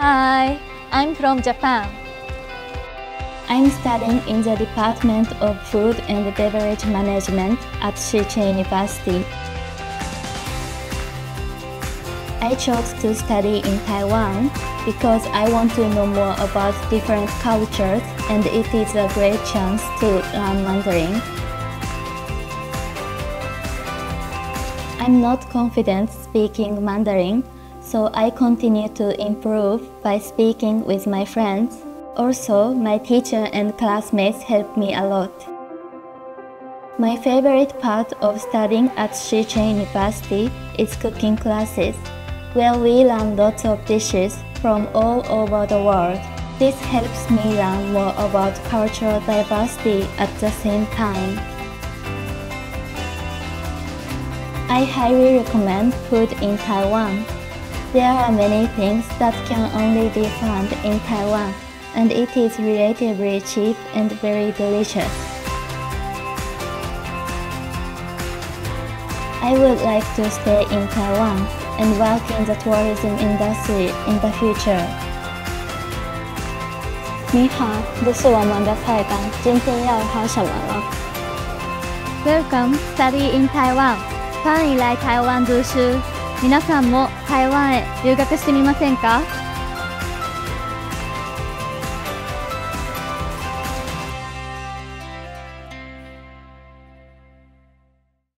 Hi, I'm from Japan. I'm studying in the Department of Food and Beverage Management at Shih Chien University. I chose to study in Taiwan because I want to know more about different cultures, and it is a great chance to learn Mandarin. I'm not confident speaking Mandarin, so I continue to improve by speaking with my friends. Also, my teacher and classmates help me a lot. My favorite part of studying at Shih Chien University is cooking classes, where we learn lots of dishes from all over the world. This helps me learn more about cultural diversity at the same time. I highly recommend food in Taiwan. There are many things that can only be found in Taiwan, and it is relatively cheap and very delicious. I would like to stay in Taiwan and work in the tourism industry in the future. 你好，这是我们的菜单，今天要喝什么呢？ Welcome, study in Taiwan. 欢迎来台湾读书。皆さんも台湾へ留学してみませんか？